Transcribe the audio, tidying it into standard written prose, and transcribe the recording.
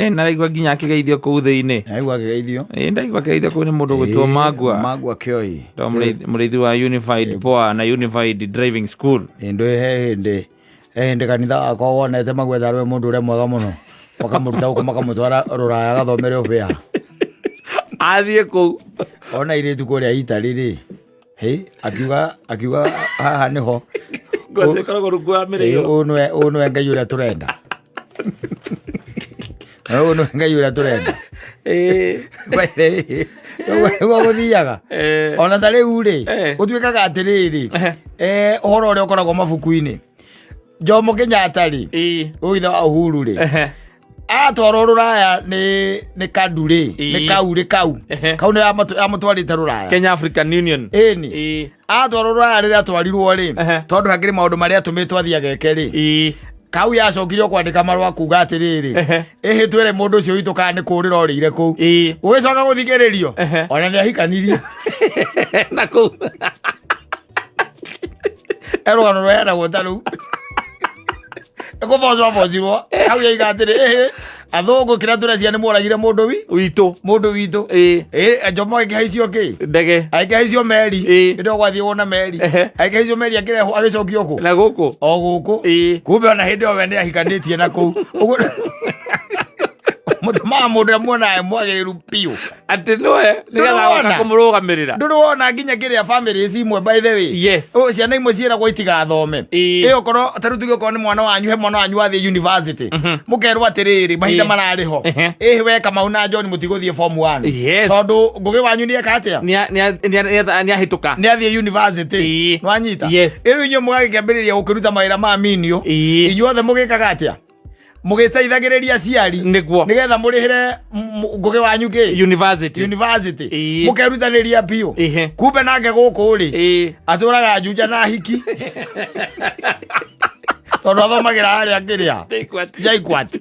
Naraigua nginya akigeithio kuu thiini. Aigua akigeithio. Ndaigua akigeithio kuu ni mundu gwitwo Magua. Magua Kioi. To murithi wa Unified Poa na Unified Driving School. Ndo hende kanitha akwa wonete Magwetha rwe mundu ure mwega muno. Wakamuruta uko makamutwara Ruraya gathomere ubea. Athie kuu. Ona iritu kuria Italy ri. Akiuga haha niho. Ngose koragwo rungu wa mirio. Unwe Ngai uria turenda. Unwe Ngai uria turenda. Gwa guthiaga. Ona ta riu ri utuikaga atiriri. Uhoro uria ukoragwo mabuku-ini. Jomo Kenyatta ri. Uitha wa Uhuru ri. Atwaro Ruraya ni Kadure ni kau ni amutwarite Ruraya Kenya African Union atwaro Ruraya riri atwarirwo ri tondu hakiri maundu maria tumitwa thia geke ri kau yacokirio kwandika marua kuga atiriri twere mundu ucio witu kana ni kurira orire kuu ugicoka guthikiririo ona ni ahikanirie na kuu erugano rwa na gutaru Eko kau ya igatire athungu kira turecia ni moragire mundu witu Jomo akihaiciondege akihaiciomeri ndo gwathie wona meri akihaiciomeri akireho agicokio ku na guku kumbe ona hindi o wende ahikanitie na ku mutuma mundu muona mwagiriru piu ati noe nigetha kumurugamirira nduruona nginya kiria family imwe by the way yes ciana imwe ciiragwo itigathome iyo korwo tarutuge ko ni mwana wanyu athie university mukerwa atiriri mahinda marariho we Kamau na John mutiguthie form 1 tondu ngugi wanyu ni ekatia ni ahituka ni athie university nwanyita iyo inyo mugagikambiriria gukiruta mawira ma minio inyuothe mugikaga atia mugicaithagiriria aciari nigetha murihire ngugi wanyu university mukerutaniria piu kumbe nake guku ri aturaga juja na hiki tondu athomagira aria kiria JKUAT